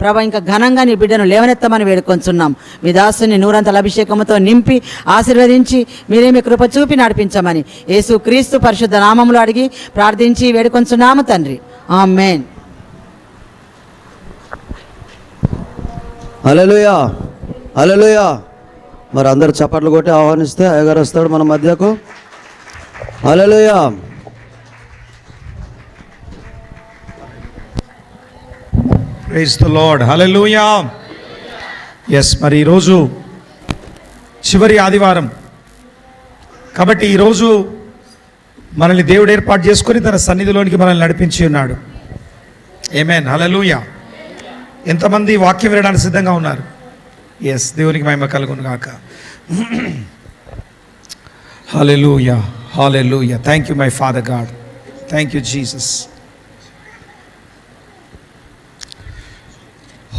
ప్రభా ఇంకా ఘనంగా నీ బిడ్డను లేవనెత్తమని వేడుకొంచున్నాం. మీ దాసుని నూరంతల అభిషేకంతో నింపి ఆశీర్వదించి మీరే మీ కృప చూపి నడిపించమని యేసు క్రీస్తు పరిశుద్ధ నామములో అడిగి ప్రార్థించి వేడుకొంచున్నాము తండ్రి. ఆమేన్. హల్లెలూయా, హల్లెలూయా. మరి అందరు చప్పట్లు కొట్టి ఆహ్వానిస్తే అయ్యగారు వస్తాడు మన మధ్యకు. Hallelujah. Praise the Lord. Hallelujah. Yes, మరి ఈరోజు చివరి ఆదివారం కాబట్టి ఈరోజు మనల్ని దేవుడు ఏర్పాటు చేసుకొని తన సన్నిధిలోనికి మనల్ని నడిపించి ఉన్నాడు. ఆమేన్. హల్లెలూయా. ఎంతమంది వాక్యం వినడానికి సిద్ధంగా ఉన్నారు? ఎస్, దేవునికి మహిమ కలుగును గాక. Hallelujah, hallelujah. Thank you my father God. Thank you Jesus.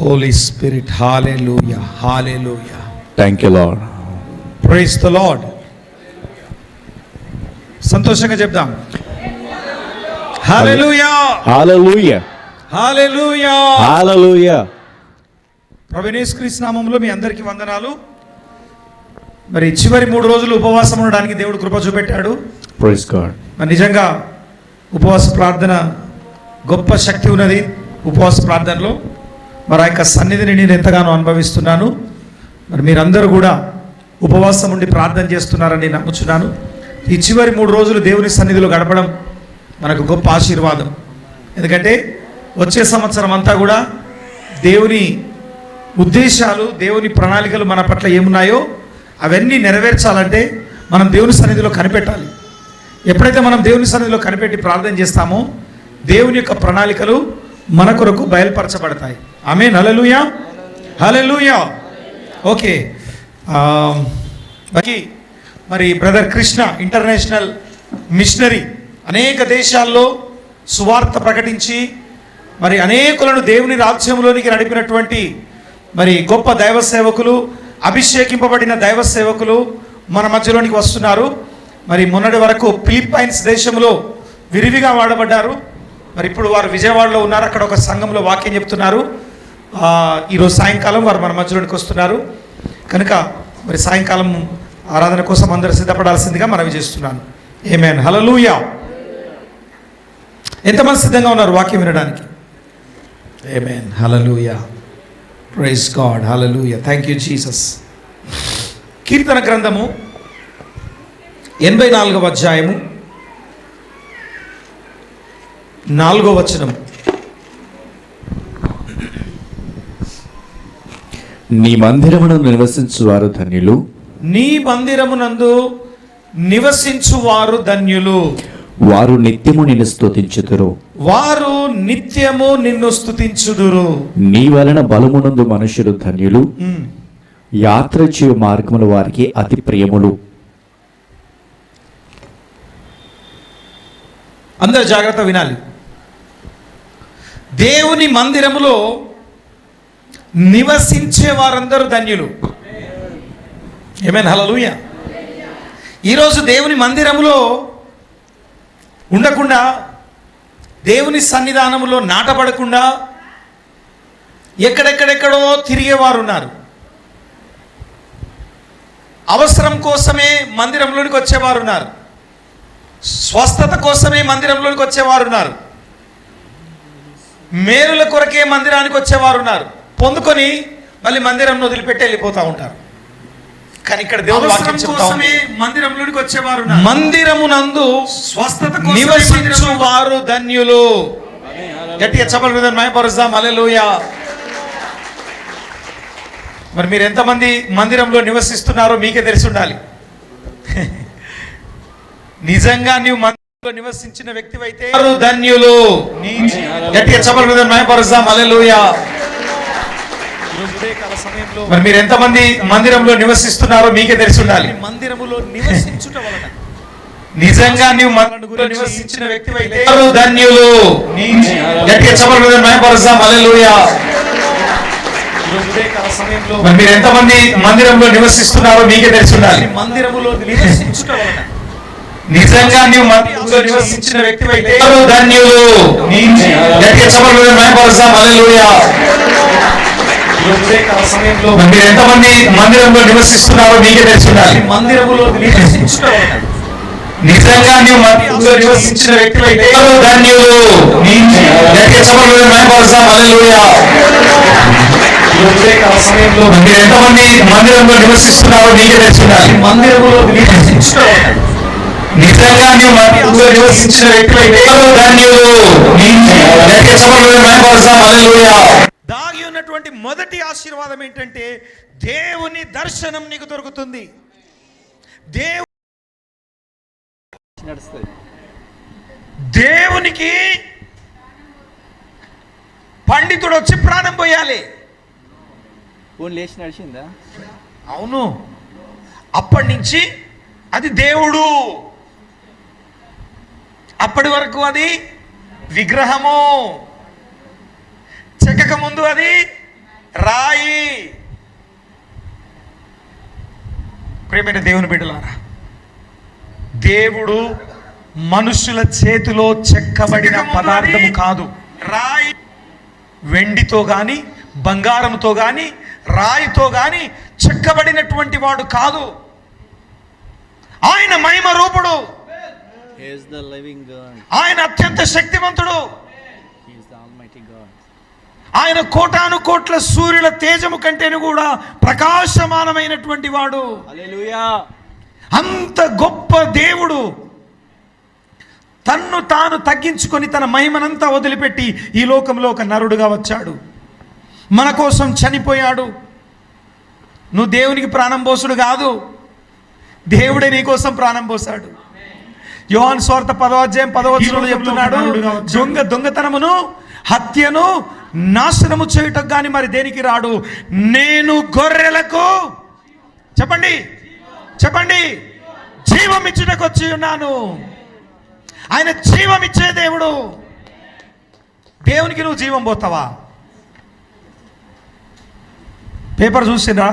Holy Spirit, hallelujah, hallelujah. Thank you, Lord. Praise the Lord. సంతోషంగా చెప్దాం. Hallelujah, Hallelujah. hallelujah. Hallelujah. ప్రభువైన యేసుక్రీస్తు నామములో మీ అందరికీ వందనాలు. మరి చివరి 3 రోజులు ఉపవాసం ఉండడానికి దేవుడు కృప చూపెట్టాడు. Praise God. మరి నిజంగా ఉపవాస ప్రార్థన గొప్ప శక్తి ఉన్నది. ఉపవాస ప్రార్థనలో మరి ఆ యొక్క సన్నిధిని నేను ఎంతగానో అనుభవిస్తున్నాను. మరి మీరందరూ కూడా ఉపవాసం ఉండి ప్రార్థన చేస్తున్నారని నేను నమ్ముచున్నాను. ఈ చివరి 3 రోజులు దేవుని సన్నిధిలో గడపడం మనకు గొప్ప ఆశీర్వాదం. ఎందుకంటే వచ్చే సంవత్సరం అంతా కూడా దేవుని ఉద్దేశాలు, దేవుని ప్రణాళికలు మన పట్ల ఏమున్నాయో అవన్నీ నెరవేర్చాలంటే మనం దేవుని సన్నిధిలో కనిపెట్టాలి. ఎప్పుడైతే మనం దేవుని సన్నిధిలో కనిపెట్టి ప్రార్థన చేస్తామో దేవుని యొక్క ప్రణాళికలు మన కొరకు బయలుపరచబడతాయి. ఆమేన్. హల్లెలూయా, హల్లెలూయా. ఓకే, మరి బ్రదర్ కృష్ణ ఇంటర్నేషనల్ మిషనరీ అనేక దేశాల్లో సువార్త ప్రకటించి మరి అనేకులను దేవుని రాజ్యంలోనికి నడిపినటువంటి మరి గొప్ప దైవ సేవకులు, అభిషేకింపబడిన దైవ సేవకులు మన మధ్యలోనికి వస్తున్నారు. మరి మొన్నటి వరకు ఫిలిప్పైన్స్ దేశంలో విరివిగా వాడబడ్డారు. మరి ఇప్పుడు వారు విజయవాడలో ఉన్నారు. అక్కడ ఒక సంఘంలో వాక్యం చెప్తున్నారు. ఈరోజు సాయంకాలం వారు మన మధ్యలోనికి వస్తున్నారు. కనుక మరి సాయంకాలం ఆరాధన కోసం అందరూ సిద్ధపడాల్సిందిగా మనవి చేస్తున్నాను. ఆమేన్. హల్లెలూయా. ఎంతమంది సిద్ధంగా ఉన్నారు వాక్యం వినడానికి? Amen. Hallelujah. Praise God. Hallelujah. Thank you Jesus. కీర్తన గ్రంథము 84వ అధ్యాయము 4వ వచనం. నీ మందిరమునందు నివసించువారు ధన్యులు. నీ మందిరమునందు నివసించువారు ధన్యులు. వారు నిత్యము నిన్ను స్తుతించుదురు. వారు నిత్యము నిన్ను స్తుతించుదురు. నీ వలన బలమునందు మనుషులు ధన్యులు. యాత్ర చేయు మార్గముల వారికి అతి ప్రియములు. అందరు జాగ్రత్త వినాలి. దేవుని మందిరములో నివసించే వారందరూ ధన్యులు. ఆమేన్. హల్లెలూయా. ఈరోజు దేవుని మందిరములో ఉండకుండా, దేవుని సన్నిధానములో నాటపడకుండా ఎక్కడెక్కడెక్కడో తిరిగేవారు ఉన్నారు. అవసరం కోసమే మందిరంలోనికి వచ్చేవారు ఉన్నారు. స్వస్థత కోసమే మందిరంలోనికి వచ్చేవారు ఉన్నారు. మేలుల కొరకే మందిరానికి వచ్చేవారు ఉన్నారు. పొందుకొని మళ్ళీ మందిరంను వదిలిపెట్టి వెళ్ళిపోతూ ఉంటారు. కానీ ఇక్కడ దేవుని వాక్యం చెప్తా ఉంది, మందిరంలోనికి వచ్చేవారు మందిరమునందు స్వస్థత నివసించువారు ధన్యులు. గట్టిగా చప్పట్లు మీద మహిమపరుద్దాం. హల్లెలూయా. మరి మీరు ఎంతమంది మందిరంలో నివసిస్తున్నారో మీకే తెలిసి ఉండాలి. నిజంగా నీవు మందిరంలో నివసించిన వ్యక్తివైతే ధన్యులు. గట్టిగా చప్పట్లు మీద మహిమపరుద్దాం. హల్లెలూయా. మరి మీరు ఎంతమంది మందిరంలో నివసిస్తున్నారో మీకే తెలిసి ఉండాలి. మందిరములో నివసించుట వలన నిజంగా నీవు మందిరంలో నివసించిన వ్యక్తివైతే ధన్యులు. గట్టిగా చప్పట్లు మీద మహిమపరుద్దాం. హల్లెలూయా. మరి మీరు ఎంతమంది మందిరంలో నివసిస్తున్నారో మీకే తెలిసి ఉండాలి. మందిరములో నివసించుట వలన నిజంగా నీవు మందిరంలో నివసించిన వ్యక్తివైతే ధన్యులు. గట్టిగా చప్పట్లు మీద మహిమపరుద్దాం. హల్లెలూయా. సమయంలో మీరు ఎంతమంది మందిరంలో నివసిస్తున్నారో మీకే తెలుసుండాలి. మందిరములో నివసించుకోవాలి. నిజంగా నీవు మందిరంలో నివసించిన వ్యక్తులైతే ధన్యులు. సమయంలో మీరు ఎంతమంది మందిరంలో నివసిస్తున్నారో మీకే తెలుసుండాలి. మందిరములో నివసించుకోవాలి. నిజంగా నీవు మందిరంలో నివసించిన వ్యక్తులైతే ధన్యులు. దాగి ఉన్నటువంటి మొదటి ఆశీర్వాదం ఏంటంటే దేవుని దర్శనం నీకు దొరుకుతుంది. దేవునికి పండితుడు వచ్చి ప్రాణం పోయాలి. లేచి నడిచిందా? అవును. అప్పటి నుంచి అది దేవుడు, అప్పటి వరకు అది విగ్రహము, చెక్కక ముందు అది రాయి. ప్రియమైన దేవుని బిడ్డలారా, దేవుడు మనుషుల చేతిలో చెక్కబడిన పదార్థము కాదు. రాయి, వెండితో గాని బంగారంతో గాని రాయితో గాని చెక్కబడినటువంటి వాడు కాదు. ఆయన మహిమ రూపుడు, ఆయన అత్యంత శక్తివంతుడు, ఆయన కోటాను కోట్ల సూర్యుల తేజము కంటేను కూడా ప్రకాశమానమైనటువంటి వాడు. అంత గొప్ప దేవుడు తన్ను తాను తగ్గించుకొని తన మహిమనంతా వదిలిపెట్టి ఈ లోకంలో ఒక నరుడుగా వచ్చాడు, మన కోసం చనిపోయాడు. నువ్వు దేవునికి ప్రాణం పోసుడు కాదు, దేవుడే నీ కోసం ప్రాణం పోసాడు. యోహాను సువార్త 10వ అధ్యాయం 10వ వచనంలో చెప్తున్నాడు, దొంగతనమును హత్యను నాశనము చేయుటకు గాని మరి దేనికి రాడు, నేను గొర్రెలకు చెప్పండి జీవం ఇచ్చుటకు వచ్చి ఉన్నాను. ఆయన జీవం ఇచ్చే దేవుడు. దేవునికి నువ్వు జీవం పోతావా? పేపర్ చూసినా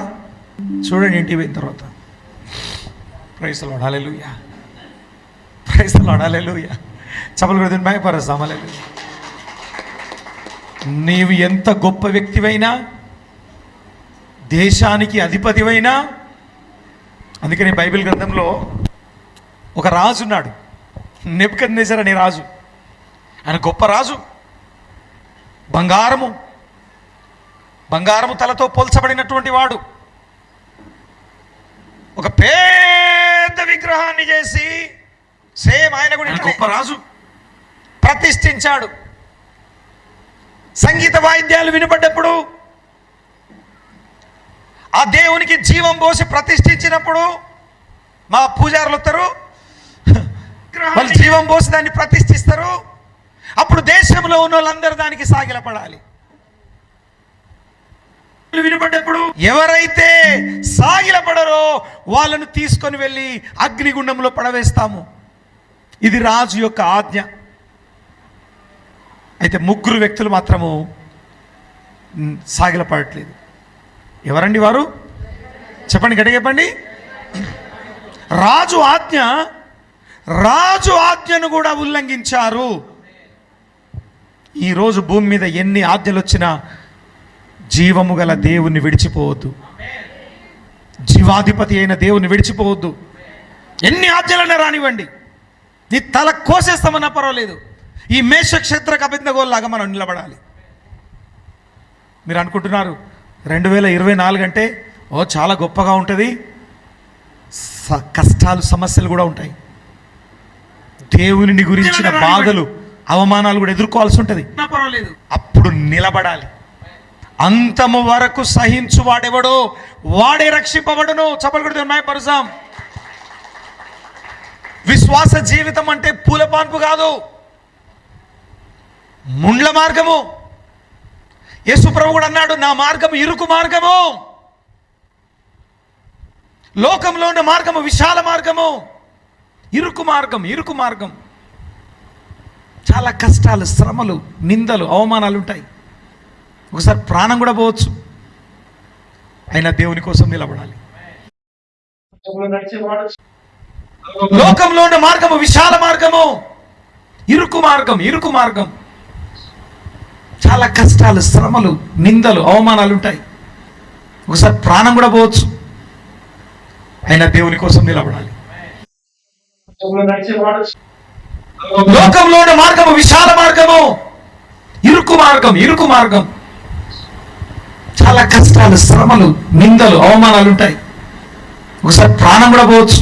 చూడండి, ఇంటికి పోయిన తర్వాత praise the Lord, hallelujah, praise the Lord, hallelujah. చప్పట్లు కొడుతూ మహిమపరుస్తాం, హల్లెలూయా. నీవు ఎంత గొప్ప వ్యక్తివైనా, దేశానికి అధిపతివైనా, అందుకని బైబిల్ గ్రంథంలో ఒక రాజు ఉన్నాడు, నెబుకద్నెజర్ అనే రాజు. ఆయన గొప్ప రాజు. బంగారము తలతో పోల్చబడినటువంటి వాడు. ఒక పెద్ద విగ్రహాన్ని చేసి సేమ్ ఆయన కూడా గొప్ప రాజు ప్రతిష్ఠించాడు. సంగీత వాయిద్యాలు వినపడ్డప్పుడు, ఆ దేవునికి జీవం పోసి ప్రతిష్ఠించినప్పుడు మా పూజారులు వస్తారు, వాళ్ళు జీవం పోసి దాన్ని ప్రతిష్ఠిస్తారు. అప్పుడు దేశంలో ఉన్న వాళ్ళందరూ దానికి సాగిలపడాలి. వినపడ్డప్పుడు ఎవరైతే సాగిలపడరో వాళ్ళను తీసుకొని వెళ్ళి అగ్నిగుండంలో పడవేస్తాము. ఇది రాజు యొక్క ఆజ్ఞ. అయితే 3 వ్యక్తులు మాత్రము సాగిలపడట్లేదు. ఎవరండి వారు? చెప్పండి, గట్టిగా చెప్పండి. రాజు ఆజ్ఞను కూడా ఉల్లంఘించారు. ఈరోజు భూమి మీద ఎన్ని ఆజ్ఞలు వచ్చినా జీవము గల దేవుణ్ణి విడిచిపోవద్దు, జీవాధిపతి అయిన దేవుణ్ణి విడిచిపోవద్దు. ఎన్ని ఆజ్ఞలైనా రానివ్వండి, నీ తల కోసేస్తామన్నా పర్వాలేదు, ఈ మేషక్ శత్రుక అబేద్నెగోలాగా మనం నిలబడాలి. మీరు అనుకుంటున్నారు 2024 అంటే చాలా గొప్పగా ఉంటుంది. కష్టాలు సమస్యలు కూడా ఉంటాయి. దేవుని గురించిన బాధలు అవమానాలు కూడా ఎదుర్కోవాల్సి ఉంటుంది. పర్వాలేదు, అప్పుడు నిలబడాలి. అంతము వరకు సహించు వాడెవడో వాడే రక్షింపబడును. చప్పట్లు కొడుతూ మహిమపరుస్తాం. విశ్వాస జీవితం అంటే పూలపాన్పు కాదు, ముండ్ల మార్గము. యేసు ప్రభు కూడా అన్నాడు, నా మార్గము ఇరుకు మార్గము, లోకంలో ఉన్న మార్గము విశాల మార్గము. ఇరుకు మార్గం. చాలా కష్టాలు, శ్రమలు, నిందలు, అవమానాలు ఉంటాయి. ఒకసారి ప్రాణం కూడా పోవచ్చు. అయినా దేవుని కోసం నిలబడాలి. లోకంలో ఉన్న మార్గము విశాల మార్గము, ఇరుకు మార్గం. చాలా కష్టాలు, శ్రమలు, నిందలు, అవమానాలు ఉంటాయి. ఒకసారి ప్రాణం కూడా పోవచ్చు, అయినా దేవుని కోసం నిలబడాలి. లోకంలో ఉన్న మార్గము విశాల మార్గము, ఇరుకు మార్గం. చాలా కష్టాలు, శ్రమలు, నిందలు, అవమానాలు ఉంటాయి. ఒకసారి ప్రాణం కూడా పోవచ్చు,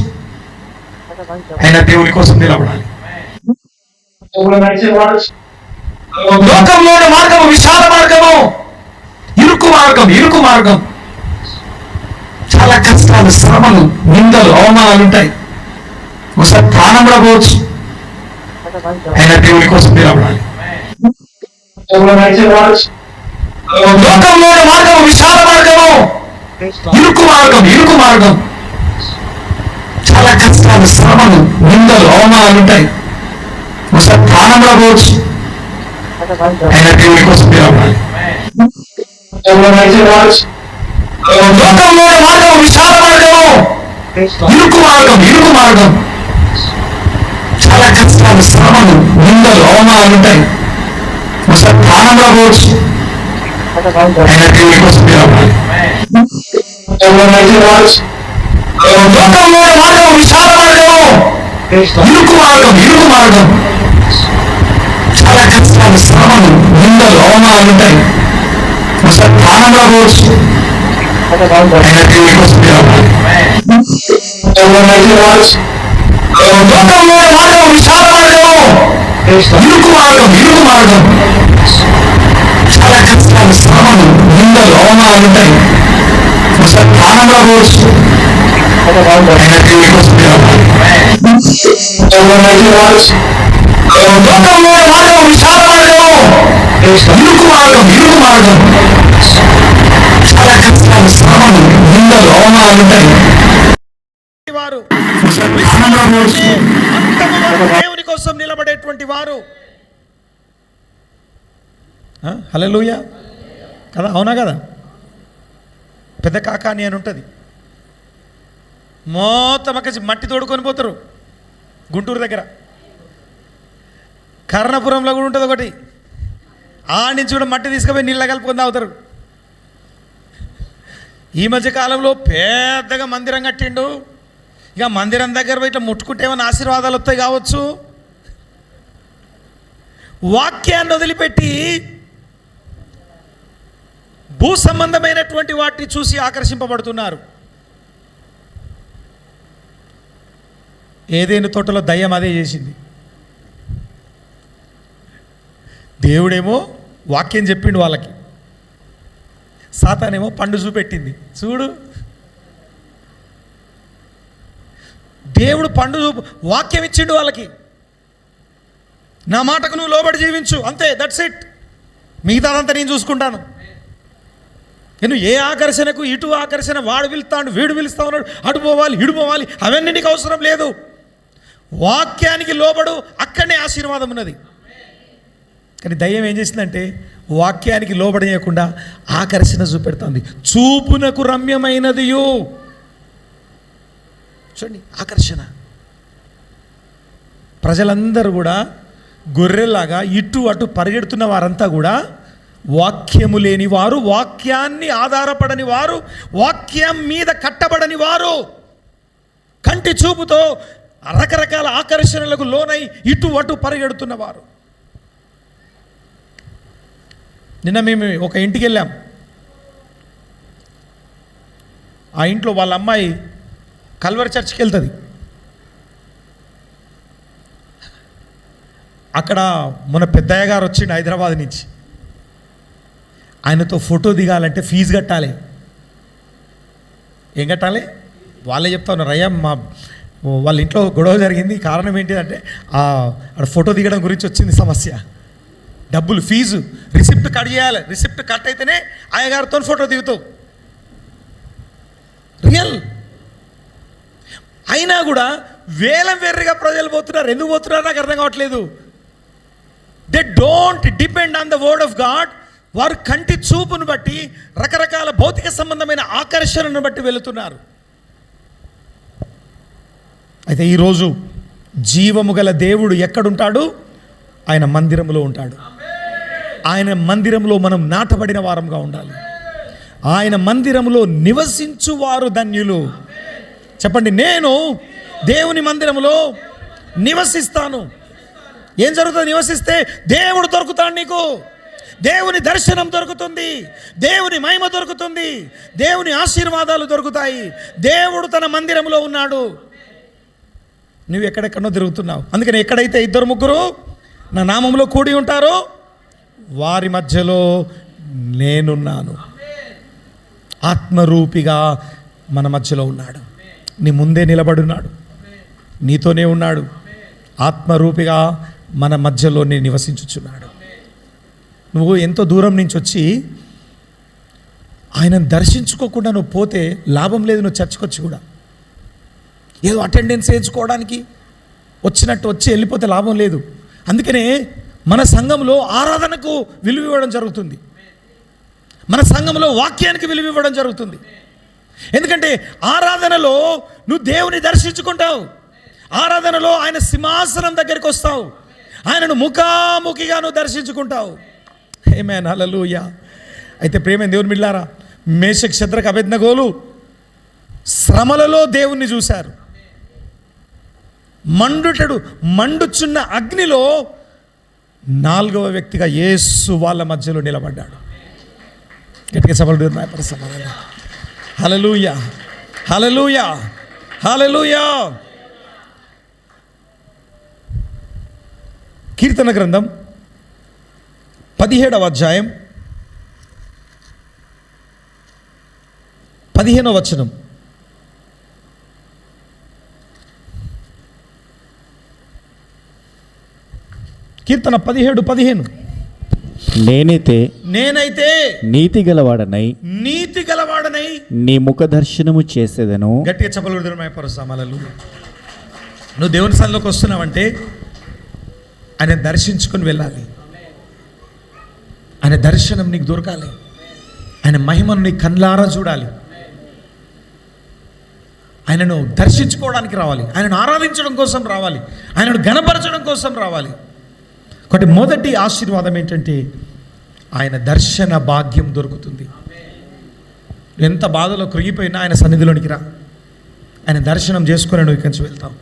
అయినా దేవుని కోసం నిలబడాలి. లోకంలో ఉన్న మార్గము విశాల మార్గము, ఇరుకు మార్గం. చాలా కష్టాలు, శ్రమలు, నిందలు, అవమానాలు ఉంటాయి. ఒకసారి ప్రాణం కూడా పోవచ్చు, అయినా దేవుని కోసం నిలబడాలి. లోకంలో ఉన్న మార్గము విశాల మార్గము, ఇరుకు మార్గం. చాలా కష్టాలు, శ్రమలు, నిందలు, అవమానాలు ఉంటాయి. ఒకసారి ప్రాణం కూడా పోవచ్చు, అయినా దేవుని కోసం నిలబడాలి. లోకంలో ఉన్న మార్గము విశాల మార్గము, ఇరుకు మార్గం. చాలా కష్టాలు, శ్రమలు, నిందలు, అవమానాలు ఉంటాయి. ఒకసారి ప్రాణం కూడా పోవచ్చు, అయినా దేవుని కోసం నిలబడాలి. లోకంలో ఉన్న మార్గము విశాల మార్గము, ఇరుకు మార్గం. చాలా కష్టాలు, శ్రమలు, నిందలు, అవమానాలు ఉంటాయి. ఒకసారి ప్రాణం కూడా పోవచ్చు, అయినా దేవుని కోసం నిలబడాలి. లోకంలో ఉన్న మార్గము విశాల మార్గము, ఇరుకు మార్గం. చాలా కష్టాలు, శ్రమలు, నిందలు, అవమానాలు ఉంటాయి. ఒకసారి ప్రాణం కూడా పోవచ్చు, అయినా దేవుని కోసం నిలబడాలి. లోకంలో ఉన్న మార్గము విశాల మార్గము, ఇరుకు మార్గం. చాలా కష్టాలు, శ్రమలు, నిందలు, అవమానాలు ఉంటాయి. వారు దేవుని కోసం నిలబడేటువంటి వారు. హల్లెలూయా కదా, అవునా కదా? పెద్ద కాకాని అని ఉంటుంది, మొత్తం అక్కడి మట్టి తోడుకొని పోతారు. గుంటూరు దగ్గర కర్ణపురంలో కూడా ఉంటుంది ఒకటి, ఆ నుంచి కూడా మట్టి తీసుకుపోయి నీళ్ళ కలుపుకొని తాగుతారు. ఈ మధ్య కాలంలో పెద్దగా మందిరం కట్టిండు. ఇక మందిరం దగ్గర పోయి ఇట్లా ముట్టుకుంటే ఏమైనా ఆశీర్వాదాలు వస్తాయి కావచ్చు. వాక్యాన్ని వదిలిపెట్టి భూ సంబంధమైనటువంటి వాటిని చూసి ఆకర్షింపబడుతున్నారు. ఏదేను తోటలో దయ్యం అదే చేసింది. దేవుడేమో వాక్యం చెప్పిండు వాళ్ళకి, సాతానేమో పండు చూపెట్టింది. చూడు, దేవుడు పండు వాక్యం ఇచ్చిండు వాళ్ళకి, నా మాటకు నువ్వు లోబడి జీవించు, అంతే, దట్స్ ఇట్, మిగతాదంతా నేను చూసుకుంటాను. నేను ఏ ఆకర్షణకు ఇటు ఆకర్షణ, వాడు పిలుస్తాడు, వీడు పిలుస్తా ఉన్నాడు, అటు పోవాలి, ఇటు పోవాలి, అవన్నీ నీకు అవసరం లేదు. వాక్యానికి లోబడు, అక్కడనే ఆశీర్వాదం ఉన్నది. కానీ దయ్యం ఏం చేసిందంటే వాక్యానికి లోబడేయకుండా ఆకర్షణ చూపెడుతుంది. చూపునకు రమ్యమైనదియు, చూడండి ఆకర్షణ. ప్రజలందరూ కూడా గొర్రెల్లాగా ఇటు అటు పరిగెడుతున్న వారంతా కూడా వాక్యము లేని వారు, వాక్యాన్ని ఆధారపడని వారు, వాక్యం మీద కట్టబడని వారు, కంటి చూపుతో రకరకాల ఆకర్షణలకు లోనై ఇటు అటు పరిగెడుతున్నవారు. నిన్న మేము ఒక ఇంటికి వెళ్ళాం. ఆ ఇంట్లో వాళ్ళ అమ్మాయి కల్వరి చర్చ్కి వెళ్తుంది. అక్కడ మన పెద్దయ్య గారు వచ్చిండు హైదరాబాద్ నుంచి. ఆయనతో ఫోటో దిగాలంటే ఫీజు కట్టాలి. ఏం కట్టాలి? వాళ్ళే చెప్తా ఉన్నారు, అయ్యా మా వాళ్ళ ఇంట్లో గొడవ జరిగింది, కారణం ఏంటిదంటే అక్కడ ఫోటో దిగడం గురించి వచ్చింది సమస్య. డబ్బులు, ఫీజు, రిసిప్ట్ కట్ చేయాలి. రిసిప్ట్ కట్ అయితేనే అయ్యగారితో ఫోటో దిగుతావు. రియల్. అయినా కూడా వేలం వెర్రిగా ప్రజలు పోతున్నారు. ఎందుకు పోతున్నారు నాకు అర్థం కావట్లేదు. They don't depend on the word of God. వారు కంటి చూపును బట్టి, రకరకాల భౌతిక సంబంధమైన ఆకర్షణను బట్టి వెళుతున్నారు. అయితే ఈరోజు జీవము గల దేవుడు ఎక్కడుంటాడు? ఆయన మందిరంలో ఉంటాడు. ఆయన మందిరంలో మనం నాటబడిన వారంగా ఉండాలి. ఆయన మందిరములో నివసించువారు ధన్యులు. చెప్పండి, నేను దేవుని మందిరములో నివసిస్తాను. ఏం జరుగుతుంది? నివసిస్తే దేవుడు దొరుకుతాడు నీకు. దేవుని దర్శనం దొరుకుతుంది, దేవుని మహిమ దొరుకుతుంది, దేవుని ఆశీర్వాదాలు దొరుకుతాయి. దేవుడు తన మందిరంలో ఉన్నాడు. నువ్వు ఎక్కడెక్కడో తిరుగుతున్నావు. అందుకని ఎక్కడైతే 2-3 నా నామంలో కూడి ఉంటారో వారి మధ్యలో నేనున్నాను. ఆత్మరూపిగా మన మధ్యలో ఉన్నాడు. నీ ముందే నిలబడున్నాడు, నీతోనే ఉన్నాడు. ఆత్మరూపిగా మన మధ్యలోనే నివసించుచున్నాడు. నువ్వు ఎంతో దూరం నుంచి వచ్చి ఆయనను దర్శించుకోకుండా నువ్వు పోతే లాభం లేదు. నువ్వు చర్చకొచ్చి కూడా ఏదో అటెండెన్స్ వేయించుకోవడానికి వచ్చినట్టు వచ్చి వెళ్ళిపోతే లాభం లేదు. అందుకనే మన సంఘంలో ఆరాధనకు విలువ ఇవ్వడం జరుగుతుంది. మన సంఘంలో వాక్యానికి విలువ ఇవ్వడం జరుగుతుంది. ఎందుకంటే ఆరాధనలో నువ్వు దేవుని దర్శించుకుంటావు. ఆరాధనలో ఆయన సింహాసనం దగ్గరికి వస్తావు. ఆయనను ముఖాముఖిగా నువ్వు దర్శించుకుంటావు. ఆమేన్, హల్లెలూయా. అయితే ప్రేమైన దేవుని బిడ్డలారా, మేషక్, షద్రక్, అబేద్నెగోలు శ్రమలలో దేవుణ్ణి చూశారు. మండుచున్న అగ్నిలో 4వ వ్యక్తిగా యేసు వాళ్ళ మధ్యలో నిలబడ్డాడు. గట్టిగా సభలు నాయపరసమాన. హల్లెలూయా, హల్లెలూయా, హల్లెలూయా. కీర్తన గ్రంథం 17వ అధ్యాయం 15వ వచనం. కీర్తన 17:15. నేనైతే నీతి గలవాడనై నీ ముఖ దర్శనము చేసేదను. గట్టిగా చెప్పలు పరుసామాలలు. నువ్వు దేవుని సన్నిధిలోకి వస్తున్నావంటే ఆయన దర్శించుకొని వెళ్ళాలి. ఆయన దర్శనం నీకు దొరకాలి. ఆయన మహిమను నీ కళ్ళారా చూడాలి. ఆయనను దర్శించుకోవడానికి రావాలి. ఆయనను ఆరాధించడం కోసం రావాలి. ఆయనను ఘనపరచడం కోసం రావాలి. ఒకటి మొదటి ఆశీర్వాదం ఏంటంటే ఆయన దర్శన భాగ్యం దొరుకుతుంది. ఎంత బాధలో కృంగిపోయినా ఆయన సన్నిధిలోనికి రా. ఆయన దర్శనం చేసుకొని నువ్వు ఇక్కడి నుంచి వెళ్తావు.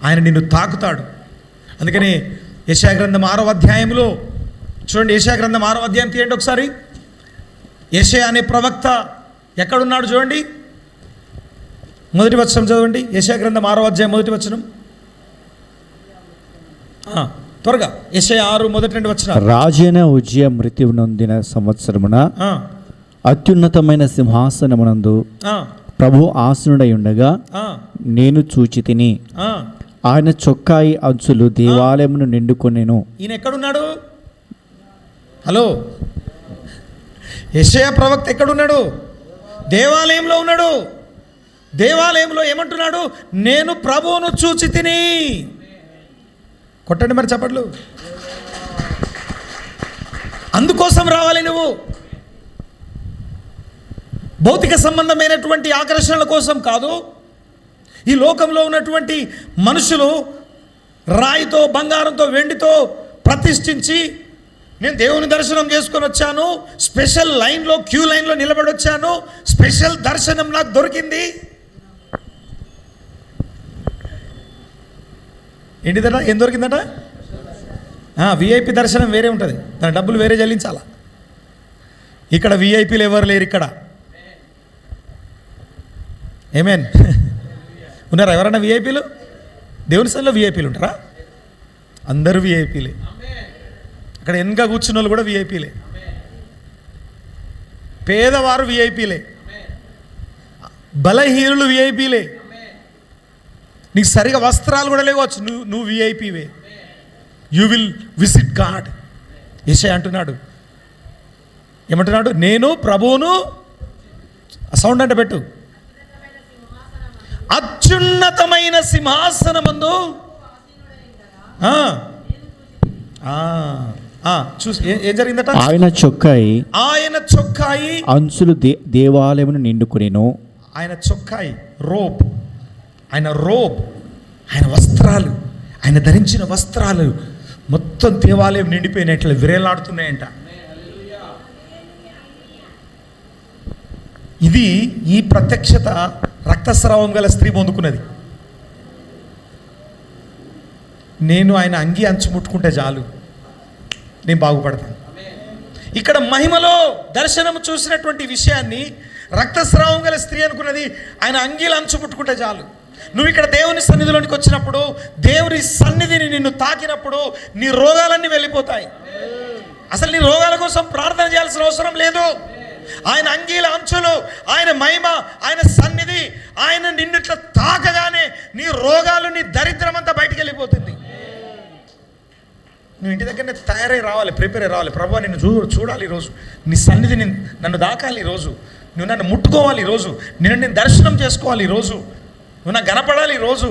ఆయన నిన్ను తాకుతాడు. అందుకని యెషయా గ్రంథం 6వ అధ్యాయంలో చూడండి. యెషయా గ్రంథం 6వ అధ్యాయం తీయండి ఒకసారి. యెషయా అనే ప్రవక్త ఎక్కడున్నాడు చూడండి. మొదటి వచనం చదవండి. యెషయా గ్రంథం 6వ అధ్యాయం మొదటి వచనం. త్వరగా యెషయా 6 మొదటి 2 వచనాలు. రాజైన ఉజ్జియా మృత్యు నొందిన సంవత్సరమున అత్యున్నతమైన సింహాసనమునందు ప్రభు ఆసనుడై ఉండగా నేను చూచి తిని. ఆయన చొక్కాయి అంచులు దేవాలయమును నిండుకొనెను. ఈయన ఎక్కడున్నాడు? హలో, యెషయా ప్రవక్త ఎక్కడున్నాడు? దేవాలయంలో ఉన్నాడు. దేవాలయంలో ఏమంటున్నాడు? నేను ప్రభువును చూచి తిని. కొట్టండి మరి చప్పట్లు. అందుకోసం రావాలి నువ్వు. భౌతిక సంబంధమైనటువంటి ఆకర్షణల కోసం కాదు. ఈ లోకంలో ఉన్నటువంటి మనుషులు రాయితో, బంగారంతో, వెండితో ప్రతిష్ఠించి నేను దేవుని దర్శనం చేసుకొని వచ్చాను, స్పెషల్ లైన్లో, క్యూ లైన్లో నిలబడి వచ్చాను, స్పెషల్ దర్శనం నాకు దొరికింది. ఏంటిదట? ఏం దొరికిందట? విఐపి దర్శనం వేరే ఉంటుంది. దాని డబ్బులు వేరే చెల్లించాలా. ఇక్కడ విఐపీలు ఎవరు లేరు. ఇక్కడ ఏమేన్ ఉన్నారా ఎవరన్నా విఐపీలు? దేవుని సన్నిధిలో విఐపీలు ఉంటారా? అందరూ విఐపీలే. అక్కడ వెనక కూర్చున్న వాళ్ళు కూడా విఐపీలే. పేదవారు విఐపీలే. బలహీనులు విఐపీలే. నీకు సరిగా వస్త్రాలు కూడా లేవచ్చు, నువ్వు విఐపీవే. You will visit God. యెషయా అంటున్నాడు, ఏమంటున్నాడు? నేను ప్రభువును, సౌండ్ అంటే పెట్టు, అత్యున్నతమైన సింహాసనమందు చూసి ఏం జరిగిందట? ఆయన చొక్కాయి అంచులు దేవాలయమును నిండుకొనెను. ఆయన చొక్కాయి, రోబ్, ఆయన వస్త్రాలు, ఆయన ధరించిన వస్త్రాలు మొత్తం దేవాలయం నిండిపోయినట్లు విరేలాడుతున్నాయంట. ఇది ఈ ప్రత్యక్షత రక్తస్రావం గల స్త్రీ పొందుకున్నది. నేను ఆయన అంగి అంచు ముట్టుకుంటే చాలు, నేను బాగుపడతాను. ఇక్కడ మహిమలో దర్శనం చూసినటువంటి విషయాన్ని రక్తస్రావం గల స్త్రీ అనుకున్నది, ఆయన అంగీలు అంచు ముట్టుకుంటే చాలు. నువ్వు ఇక్కడ దేవుని సన్నిధిలోనికి వచ్చినప్పుడు, దేవుని సన్నిధిని నిన్ను తాకినప్పుడు నీ రోగాలన్నీ వెళ్ళిపోతాయి. అసలు నీ రోగాల కోసం ప్రార్థన చేయాల్సిన అవసరం లేదు. ఆయన అంగీల అంచులు, ఆయన మహిమ, ఆయన సన్నిధి, ఆయన నిన్ను ఇట్లా తాకగానే నీ రోగాలు, నీ దరిద్రం అంతా బయటికి వెళ్ళిపోతుంది. నువ్వు ఇంటి దగ్గరనే తయారై రావాలి, ప్రిపేర్ అయి రావాలి. ప్రభువా నిన్ను చూడాలి ఈరోజు, నీ సన్నిధి నన్ను దాకాలి ఈరోజు, నువ్వు నన్ను ముట్టుకోవాలి ఈరోజు, నేను దర్శనం చేసుకోవాలి ఈరోజు, నువ్వు నాకు కనపడాలి ఈరోజు.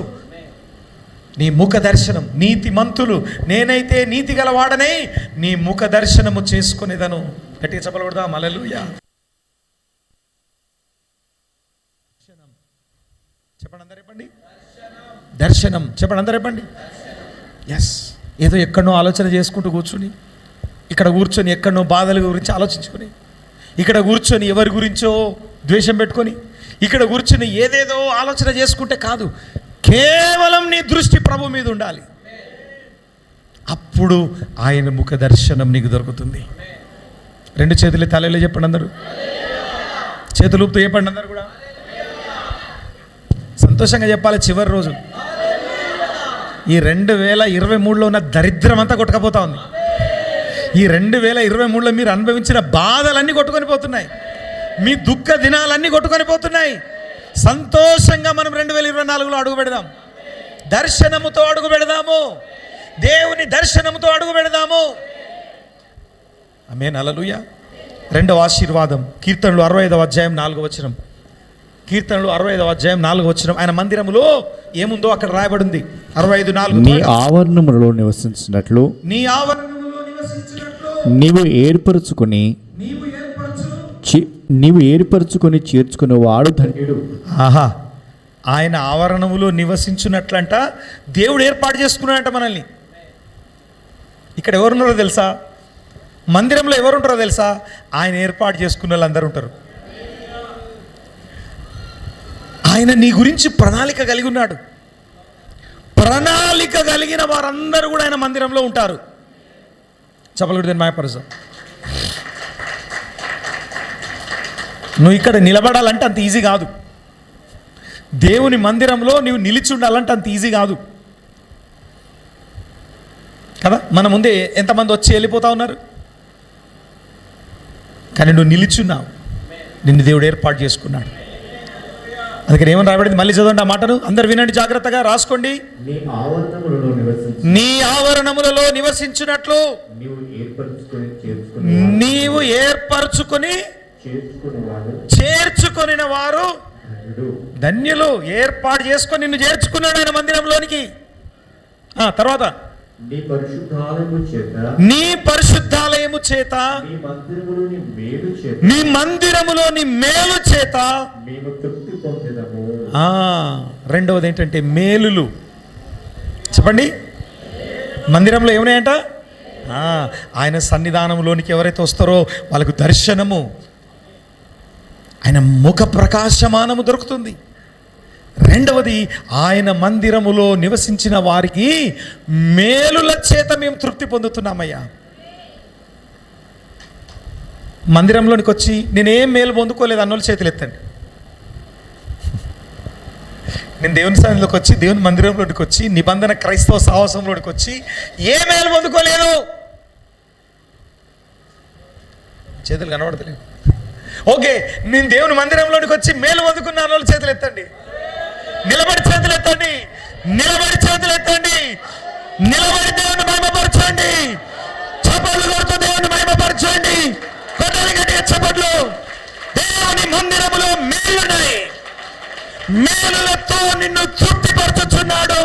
నీ ముఖ దర్శనం, నీతిమంతులు నేనైతే నీతి గలవాడనై నీ ముఖ దర్శనము చేసుకునేదను. గట్టిగా చెప్పకూడదా? హల్లెలూయా. చెప్పండి అందరు, చెప్పండి దర్శనం. చెప్పండి అందరు, చెప్పండి. ఎస్. ఏదో ఎక్కడనో ఆలోచన చేసుకుంటూ కూర్చుని, ఇక్కడ కూర్చొని ఎక్కడనో బాధల గురించి ఆలోచించుకొని, ఇక్కడ కూర్చొని ఎవరి గురించో ద్వేషం పెట్టుకొని, ఇక్కడ కూర్చొని ఏదేదో ఆలోచన చేసుకుంటే కాదు. కేవలం నీ దృష్టి ప్రభు మీద ఉండాలి. అప్పుడు ఆయన ముఖ దర్శనం నీకు దొరుకుతుంది. రెండు చేతులు తలలో చెప్పండి అందరూ, చేతులు ఊపుతూ చెప్పండి అందరు కూడా. సంతోషంగా చెప్పాలి. చివరి రోజు ఈ 2023లో ఉన్న దరిద్రం అంతా కొట్టుకపోతా ఉంది. ఈ 2023లో మీరు అనుభవించిన బాధలన్నీ కొట్టుకొని పోతున్నాయి, మీ దుఃఖ దినాలన్నీ కొట్టుకొని పోతున్నాయి. సంతోషంగా మనం 2024లో అడుగు పెడదాం, దర్శనముతో అడుగు పెడదాము, దేవుని దర్శనముతో అడుగు పెడదాము. ఆమేన్, హల్లెలూయా. రెండవ ఆశీర్వాదం, కీర్తనలు 65వ అధ్యాయం 4వ వచనం. కీర్తనలు 65వ అధ్యాయం 4వ వచనం. ఆయన మందిరములో ఏముందో అక్కడ రాయబడింది. 65:4. నీ ఆవరణములలో నివసించినట్లు, నీ ఆవరణములో నివసించినట్లు నీవు ఏర్పరచుకొని చేర్చుకునే వాడు ధన్యుడు. ఆహా, ఆయన ఆవరణములో నివసించున్నట్లంట దేవుడు ఏర్పాటు చేసుకున్నాడంట మనల్ని. ఇక్కడ ఎవరున్నారో తెలుసా? మందిరంలో ఎవరుంటారో తెలుసా? ఆయన ఏర్పాటు చేసుకున్న వాళ్ళు అందరూ ఉంటారు. ఆయన నీ గురించి ప్రణాళిక కలిగి ఉన్నాడు. ప్రణాళిక కలిగిన వారందరూ కూడా ఆయన మందిరంలో ఉంటారు. చెప్పలేదు మాయపరచ. నువ్వు ఇక్కడ నిలబడాలంటే అంత ఈజీ కాదు. దేవుని మందిరంలో నువ్వు నిలిచి ఉండాలంటే అంత ఈజీ కాదు కదా. మన ముందే ఎంతమంది వచ్చి వెళ్ళిపోతా ఉన్నారు, కానీ నువ్వు నిలిచున్నావు. నిన్ను దేవుడు ఏర్పాటు చేసుకున్నాడు. అందుకని ఏమని రాబడింది? మళ్ళీ చదవండి ఆ మాటను, అందరు వినండి, జాగ్రత్తగా రాసుకోండి. నీ ఆవరణములలో నివసించినట్లు నీవు ఏర్పరచుకొని చేర్చుకొనిన వారు ధన్యులు. ఏర్పాటు చేసుకొని నిన్ను చేర్చుకున్నాడు ఆయన మందిరంలోనికి. తర్వాత నీ పరిశుద్ధాలయము చేత నీ మందిరములోని మేలు చేత. రెండవది ఏంటంటే మేలులు. చెప్పండి, మందిరంలో ఏమున్నాయంట? ఆయన సన్నిధానంలోనికి ఎవరైతే వస్తారో వాళ్ళకు దర్శనము, ఆయన ముఖ ప్రకాశమానము దొరుకుతుంది. రెండవది, ఆయన మందిరములో నివసించిన వారికి మేలుల చేత మేము తృప్తి పొందుతున్నామయ్యా. మందిరంలోనికి వచ్చి నేనేం మేలు పొందుకోలేదు అన్నోళ్ళు చేతులు ఎత్తండి. నేను దేవుని సన్నిధిలోకి వచ్చి, దేవుని మందిరంలోనికి వచ్చి, నిబంధన క్రైస్తవ సాహసంలోనికి వచ్చి ఏ మేలు పొందుకోలేదు. చేతులు కనబడతలేవు. ఓకే, నేను దేవుని మందిరంలోనికి వచ్చి మేలు పొందుకున్న వాళ్ళు చేతులు ఎత్తండి. నిలబడి చేతులు ఎత్తండి, నిలబడి చేతులు ఎత్తండి, నిలబడి దేవుని మహిమపరచండి. చప్పట్లు కొడుతూ దేవుని మహిమపరచండి. కొట్టని గట్టిగా చప్పట్లు. దేవుని మందిరములో మేలున్నాయి, మేలులతో నిన్ను తృప్తిపరచుచున్నాడు.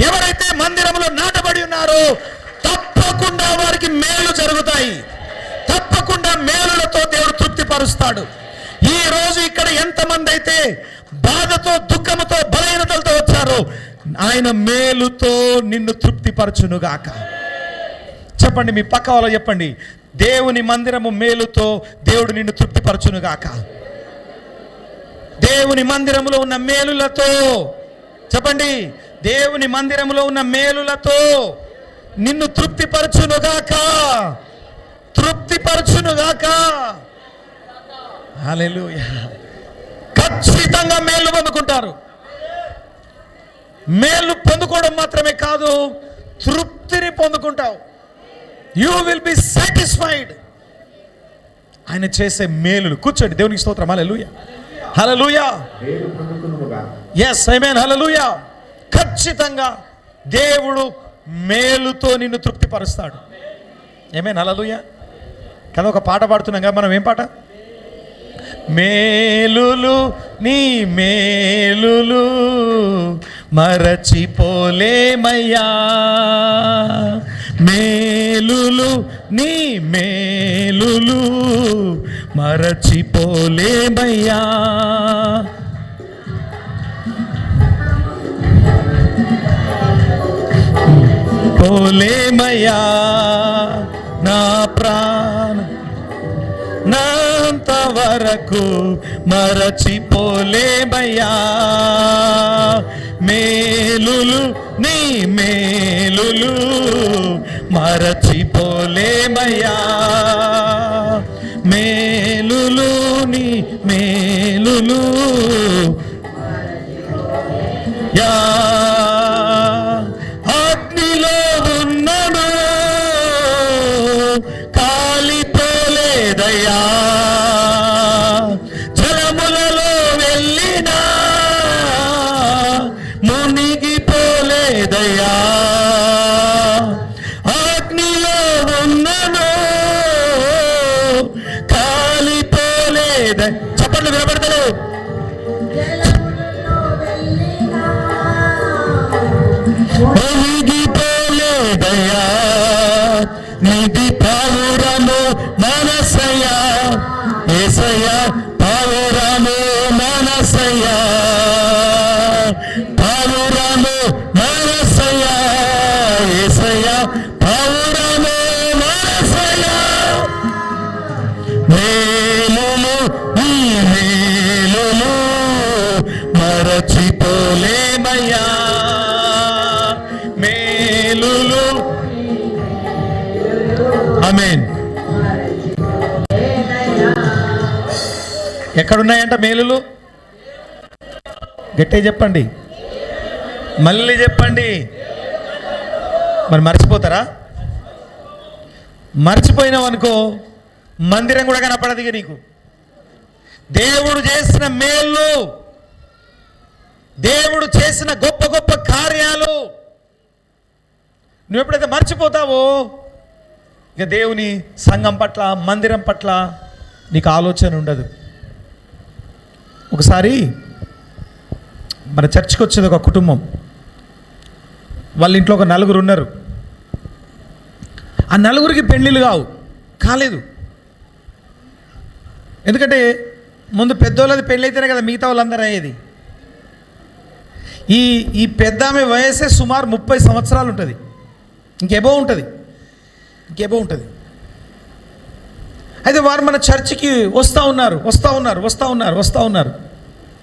ఎవరైతే మందిరములో నాటబడి ఉన్నారో తప్పకుండా వారికి మేలు జరుగుతాయి. తప్పకుండా మేలులతో దేవుడు తృప్తిపరుస్తాడు. ఈ రోజు ఇక్కడ ఎంతమంది అయితే బాధతో, దుఃఖముతో, బలహీనతలతో వచ్చారో ఆయన మేలుతో నిన్ను తృప్తిపరచునుగాక. చెప్పండి, మీ పక్క వాళ్ళు చెప్పండి, దేవుని మందిరము మేలుతో దేవుడు నిన్ను తృప్తిపరచునుగాక. దేవుని మందిరములో ఉన్న మేలులతో, చెప్పండి, దేవుని మందిరములో ఉన్న మేలులతో నిన్ను తృప్తిపరచునుగాక, తృప్తిపరచునుగాక. హల్లెలూయా. ఖచ్చితంగా మేలు పొందుకుంటారు. మేలు పొందుకోవడం మాత్రమే కాదు, తృప్తిని పొందుకుంటావు. You will be satisfied. ఆయన చేసే మేలులు. కూర్చోండి, దేవునికి స్తోత్రం. హల్లెలూయా, హల్లెలూయా. yes amen, హల్లెలూయా. ఖచ్చితంగా దేవుడు మేలుతో నిన్ను తృప్తిపరుస్తాడు. ఆమేన్, హల్లెలూయా. కదా ఒక పాట పాడుతున్నాం కదా మనం. ఏం పాట? మేలులు నీ మేలులు మరచిపోలేమయ్యా, మేలులు నీ మేలులు మరచిపోలేమయ్యా. పోలేమయ్యా నా ప్రాణ నాంత వరకు మరచిపోలేమయ్యా, మేలులు నీ మేలులు మరచిపోలేమయ్యా, మేలులు నీ మేలులు యా. అగ్నిలో ఉన్నను కాలిపోలేదయ్యా, జలములలో వెళ్ళినా మునిగిపోలేదయ్యా, అగ్నిలో ఉన్నను కాలిపోలేద. చప్పట్లు వినపడతలేవు. మునిగిపోలేదయ్యా, నిధి పావురము మనసయ్యా, యేసయ్యా పావురము మనసయ్యా, పావురము మనసయ్యా, యేసయ్యా పావురము మనసయ్యా, మేలులు నీ మేలులు మరచిపోలేమయ్యా, మేలులు. ఆమేన్. ఎక్కడున్నాయంట మేలులు? గట్టిగా చెప్పండి, మళ్ళీ చెప్పండి. మరి మర్చిపోతారా? మర్చిపోయినావు అనుకో మందిరం కూడా కనపడదు ఇక నీకు. దేవుడు చేసిన మేలు, దేవుడు చేసిన గొప్ప గొప్ప కార్యాలు నువ్వు ఎప్పుడైతే మర్చిపోతావో ఇక దేవుని సంఘం పట్ల, మందిరం పట్ల నీకు ఆలోచన ఉండదు. ఒకసారి మన చర్చికి వచ్చేది ఒక కుటుంబం. వాళ్ళ ఇంట్లో ఒక నలుగురు ఉన్నారు. ఆ నలుగురికి పెళ్ళిళ్ళు కాలేదు. ఎందుకంటే ముందు పెద్దోళ్ళది పెళ్ళి అయితేనే కదా మిగతా వాళ్ళందరూ అయ్యేది. ఈ పెద్ద ఆమె వయసే సుమారు 30 సంవత్సరాలు ఉంటుంది. ఇంకెబో ఉంటుంది. అయితే వారు మన చర్చికి వస్తూ ఉన్నారు.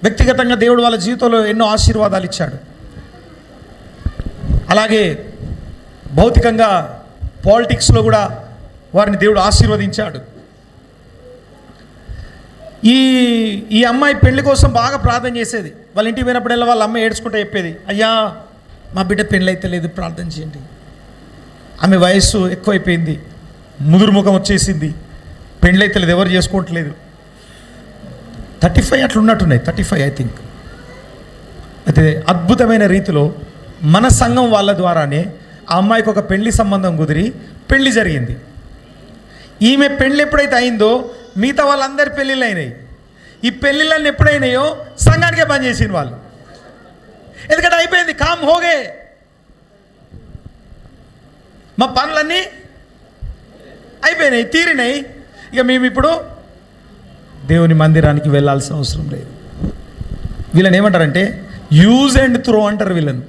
వ్యక్తిగతంగా దేవుడు వాళ్ళ జీవితంలో ఎన్నో ఆశీర్వాదాలు ఇచ్చాడు. అలాగే భౌతికంగా పాలిటిక్స్లో కూడా వారిని దేవుడు ఆశీర్వదించాడు. ఈ అమ్మాయి పెళ్లి కోసం బాగా ప్రార్థన చేసేది. వాళ్ళ ఇంటికి పోయినప్పుడల్లా వాళ్ళ అమ్మాయి ఏడ్చుకుంటూ చెప్పేది, అయ్యా మా బిడ్డ పెళ్ళి అయితే లేదు, ప్రార్థన చేయండి. ఆమె వయస్సు ఎక్కువైపోయింది, ముదురు ముఖం వచ్చేసింది, పెళ్ళి అయితే లేదు, ఎవరు చేసుకోవట్లేదు. 35 అట్లున్నట్టున్నాయి, 35 ఐ థింక్. అయితే అద్భుతమైన రీతిలో మన సంఘం వాళ్ళ ద్వారానే ఆ అమ్మాయికి ఒక పెళ్లి సంబంధం కుదిరి పెళ్లి జరిగింది. ఈమె పెళ్ళి ఎప్పుడైతే అయిందో మిగతా వాళ్ళందరి పెళ్ళిళ్ళు అయినాయి. ఈ పెళ్ళిళ్ళని ఎప్పుడైనాయో సంఘానికే పని చేసింది వాళ్ళు. ఎందుకంటే అయిపోయింది, కామ్ హోగే, మా పనులన్నీ అయిపోయినాయి, తీరినాయి. ఇక మేము ఇప్పుడు దేవుని మందిరానికి వెళ్ళాల్సిన అవసరం లేదు. వీళ్ళని ఏమంటారంటే యూజ్ అండ్ త్రో అంటారు. వీళ్ళని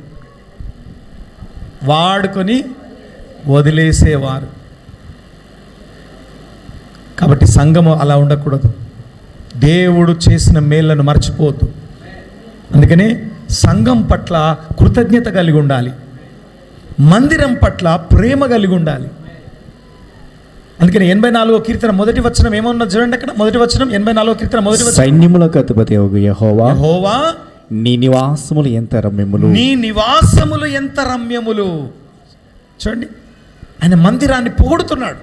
వాడుకొని వదిలేసేవారు. కాబట్టి సంఘము అలా ఉండకూడదు. దేవుడు చేసిన మేళ్లను మర్చిపోవద్దు. అందుకనే సంఘం పట్ల కృతజ్ఞత కలిగి ఉండాలి, మందిరం పట్ల ప్రేమ కలిగి ఉండాలి. అందుకని 84వ కీర్తన మొదటి వచనం ఏమన్నా చూడండి, అక్కడ మొదటి వచనం 84వ కీర్తన మొదటి వచనం, సైన్యములకు అధిపతి యెహోవా, యెహోవా నీ నివాసములు ఎంత రమ్యములు, నీ నివాసములు ఎంత రమ్యములు. చూడండి, ఆయన మందిరాన్ని పొగుడుతున్నాడు.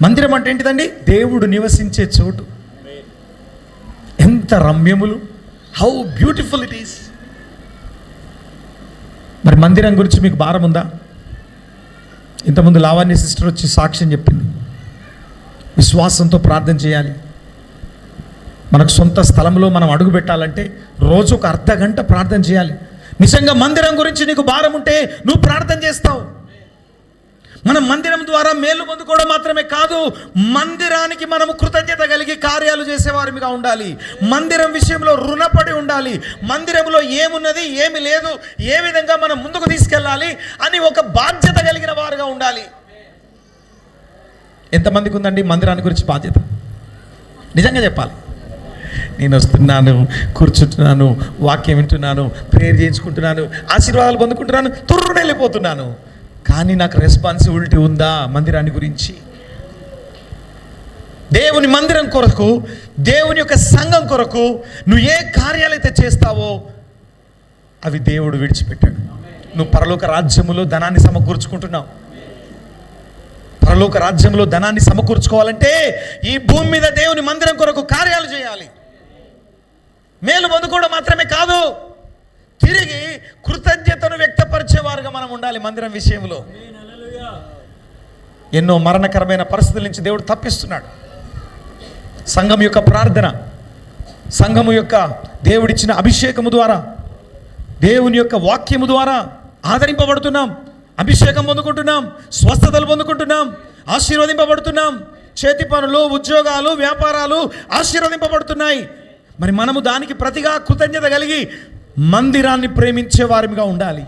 మందిరం అంటే ఏంటిదండి? దేవుడు నివసించే చోటు. ఎంత రమ్యములు, హౌ బ్యూటిఫుల్ ఇట్ ఈస్. మరి మందిరం గురించి మీకు భారం ఉందా? ఇంతకుముందు లావణ్య సిస్టర్ వచ్చి సాక్ష్యం చెప్పింది. విశ్వాసంతో ప్రార్థన చేయాలి. మనకు సొంత స్థలంలో మనం అడుగు పెట్టాలంటే రోజు ఒక అర్ధ గంట ప్రార్థన చేయాలి. నిజంగా మందిరం గురించి నీకు భారం ఉంటే నువ్వు ప్రార్థన చేస్తావు. మనం మందిరం ద్వారా మేలు పొందుకోవడం మాత్రమే కాదు, మందిరానికి మనము కృతజ్ఞత కలిగి కార్యాలు చేసేవారిగా ఉండాలి. మందిరం విషయంలో రుణపడి ఉండాలి. మందిరంలో ఏమున్నది, ఏమి లేదు, ఏ విధంగా మనం ముందుకు తీసుకెళ్ళాలి అని ఒక బాధ్యత కలిగిన వారుగా ఉండాలి. ఎంతమందికి ఉందండి మందిరాన్ని గురించి బాధ్యత? నిజంగా చెప్పాలి. నేను వస్తున్నాను, కూర్చుంటున్నాను, వాక్యం వింటున్నాను, ప్రేయర్ చేయించుకుంటున్నాను, ఆశీర్వాదాలు పొందుకుంటున్నాను, తుర్రున వెళ్ళిపోతున్నాను. కానీ నాకు రెస్పాన్సిబిలిటీ ఉందా మందిరాన్ని గురించి? దేవుని మందిరం కొరకు, దేవుని యొక్క సంఘం కొరకు నువ్వు ఏ కార్యాలైతే చేస్తావో అవి దేవుడు విడిచిపెట్టాడు. నువ్వు పరలోక రాజ్యములో ధనాన్ని సమకూర్చుకుంటున్నావు. పరలోక రాజ్యంలో ధనాన్ని సమకూర్చుకోవాలంటే ఈ భూమి మీద దేవుని మందిరం కొరకు కార్యాలు చేయాలి. మేలు పొందుకోవడం మాత్రమే కాదు, తిరిగి కృతజ్ఞతను వ్యక్తపరిచేవారుగా మనం ఉండాలి. మందిరం విషయంలో ఎన్నో మరణకరమైన పరిస్థితుల నుంచి దేవుడు తప్పిస్తున్నాడు. సంఘం యొక్క ప్రార్థన, సంఘము యొక్క దేవుడిచ్చిన అభిషేకము ద్వారా, దేవుని యొక్క వాక్యము ద్వారా ఆదరింపబడుతున్నాం, అభిషేకం పొందుకుంటున్నాం, స్వస్థతలు పొందుకుంటున్నాం, ఆశీర్వదింపబడుతున్నాం. చేతి పనులు, ఉద్యోగాలు, వ్యాపారాలు ఆశీర్వదింపబడుతున్నాయి. మరి మనము దానికి ప్రతిగా కృతజ్ఞత కలిగి మందిరాన్ని ప్రేమించే వారిగా ఉండాలి.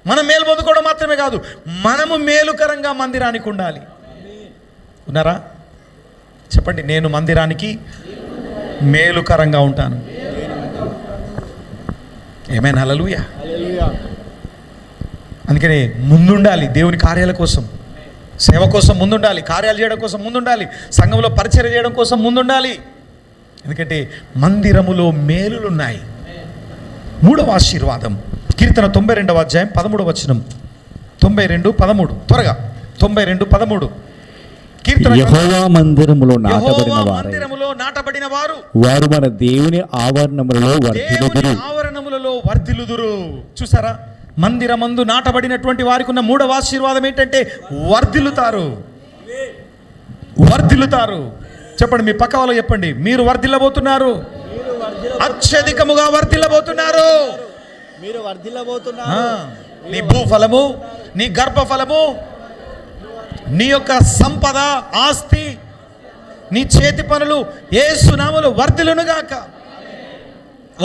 మనం మేలు పొందుకోవడం మాత్రమే కాదు, మనము మేలుకరంగా మందిరానికి ఉండాలి. ఉన్నారా? చెప్పండి, నేను మందిరానికి మేలుకరంగా ఉంటాను. ఏమైనా హల్లెలూయా. అందుకని ముందుండాలి. దేవుని కార్యాల కోసం, సేవ కోసం ముందుండాలి, కార్యాలు చేయడం కోసం ముందుండాలి, సంఘంలో పరిచర్య చేయడం కోసం ముందుండాలి. ఎందుకంటే మందిరములో మేలులున్నాయి. 3వ ఆశీర్వాదం, కీర్తన 92వ అధ్యాయం 13వ వచనం. 92:13 త్వరగా. 92:13 కీర్తన. యెహోవా మందిరములో నాటబడిన వారు వారు మన దేవుని ఆవరణములలో వర్ధిల్లుదురు. చూసారా? మందిరమందు నాటబడినటువంటి వారికి ఉన్న 3వ ఆశీర్వాదం ఏంటంటే వర్ధిల్లుతారు. వర్ధిల్లుతారు. చెప్పండి, మీ పక్క వాళ్ళు చెప్పండి, మీరు వర్ధిల్లబోతున్నారు. అత్యధికముగా వర్ధిల్లబోతున్నారు. నీ భూఫలము, నీ గర్భఫలము, నీ యొక్క సంపద, ఆస్తి, నీ చేతి పనులు యేసు నామములో వర్ధిల్లునుగాక.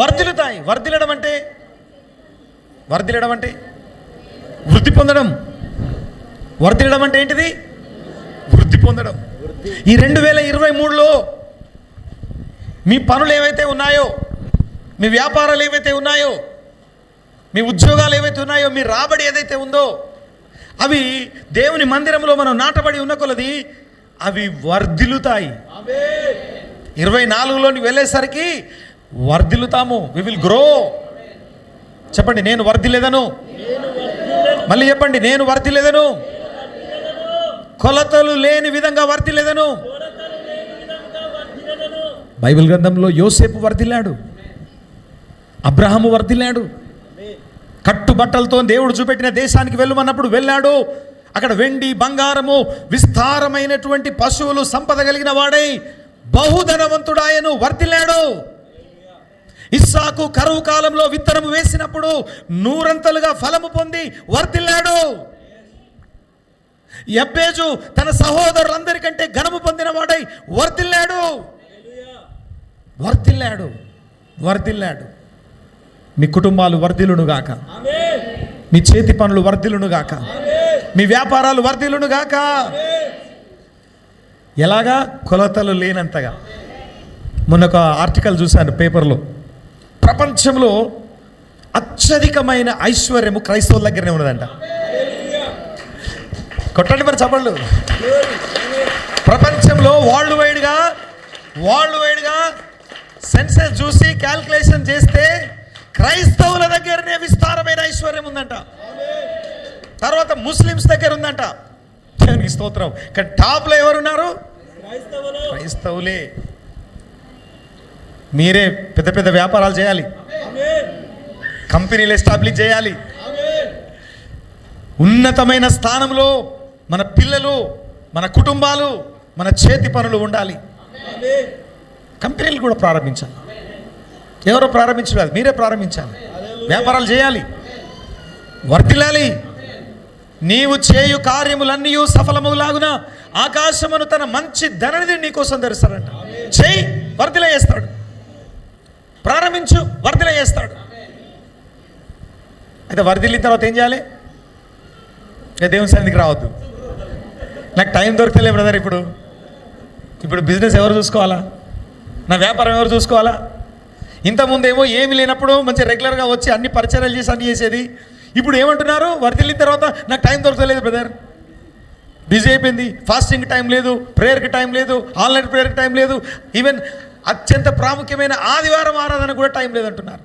వర్ధిల్లుతాయి. వర్ధిల్లడం అంటే వృద్ధి పొందడం. వర్ధిల్లడం అంటే ఏంటిది? వృద్ధి పొందడం. ఈ 2023లో మీ పనులు ఏవైతే ఉన్నాయో, మీ వ్యాపారాలు ఏవైతే ఉన్నాయో, మీ ఉద్యోగాలు ఏవైతే ఉన్నాయో, మీ రాబడి ఏదైతే ఉందో అవి దేవుని మందిరంలో మనం నాటబడి ఉన్న కొలది అవి వర్ధిల్లుతాయి. 24లోకి వెళ్ళేసరికి వర్ధిల్లుతాము. We will grow. చెప్పండి, నేను వర్ధిల్లేదను. మళ్ళీ చెప్పండి, నేను వర్ధిల్లేదను. కొలతలు లేని విధంగా వర్ధిల్లేదను. బైబిల్ గ్రంథంలో యోసేపు వర్ధిల్లాడు, అబ్రహాము వర్ధిల్లాడు. కట్టుబట్టలతో దేవుడు చూపెట్టిన దేశానికి వెళ్ళమన్నప్పుడు వెళ్ళాడు. అక్కడ వెండి, బంగారము, విస్తారమైనటువంటి పశువులు, సంపద కలిగిన వాడై బహుధనవంతుడాయను, వర్ధిల్లాడు. ఇస్సాకు కరువు కాలంలో విత్తనము వేసినప్పుడు 100 ఫలము పొంది వర్ధిల్లాడు. యబ్బేజు తన సహోదరులందరికంటే ఘనము పొందిన వాడై వర్ధిల్లాడు. వర్ధిల్లాడు. వర్ధిల్లాడు. మీ కుటుంబాలు వర్ధిల్లునుగాక, మీ చేతి పనులు వర్ధిల్లునుగాక, మీ వ్యాపారాలు వర్ధిల్లునుగాక. ఎలాగా? కొలతలు లేనంతగా. మొన్న ఒక ఆర్టికల్ చూశాను పేపర్లో, ప్రపంచంలో అత్యధికమైన ఐశ్వర్యము క్రైస్తవుల దగ్గరనే ఉన్నదంట. కొట్టండి మరి చప్పళ్ళు. ప్రపంచంలో వరల్డ్ వైడ్గా సెన్సెస్ చూసి క్యాల్కులేషన్ చేస్తే క్రైస్తవుల దగ్గరనే విస్తారమైన ఐశ్వర్యం ఉందంట. తర్వాత ముస్లిమ్స్ దగ్గర ఉందంట. దేవునికి స్తోత్రం. కానీ టాప్లో ఎవరున్నారు? క్రైస్తవులే. మీరే పెద్ద పెద్ద వ్యాపారాలు చేయాలి, కంపెనీలు ఎస్టాబ్లిష్ చేయాలి, ఉన్నతమైన స్థానంలో మన పిల్లలు, మన కుటుంబాలు, మన చేతి పనులు ఉండాలి. కంపెనీలు కూడా ప్రారంభించాలి. ఎవరో ప్రారంభించలేదు, మీరే ప్రారంభించాలి. వ్యాపారాలు చేయాలి, వర్ధిల్లాలి. నీవు చేయు కార్యములన్నీ సఫలములాగున ఆకాశమును తన మంచి ధననిధి నీకోసం తెరుస్తాడంట. చేయి, వర్ధిల్ల చేస్తాడు. ప్రారంభించు, వర్ధిల్ల చేస్తాడు. అయితే వర్ధిల్లిన తర్వాత ఏం చేయాలి? దేవుని సన్నిధికి రావద్దు. నాకు టైం దొరకలే బ్రదర్. ఇప్పుడు బిజినెస్ ఎవరు చూసుకోవాలా? నా వ్యాపారం ఎవరు చూసుకోవాలా? ఇంతకుముందు ఏమో ఏమి లేనప్పుడు మంచి రెగ్యులర్గా వచ్చి అన్ని పరిచయాలు చేసి అన్ని చేసేది. ఇప్పుడు ఏమంటున్నారు? వర్ధిల్లిన తర్వాత నాకు టైం దొరకలేదు బ్రదర్, బిజీ అయిపోయింది, ఫాస్టింగ్ టైం లేదు, ప్రేయర్కి టైం లేదు, ఆన్లైన్ ప్రేయర్కి టైం లేదు, ఈవెన్ అత్యంత ప్రాముఖ్యమైన ఆదివారం ఆరాధన కూడా టైం లేదంటున్నారు.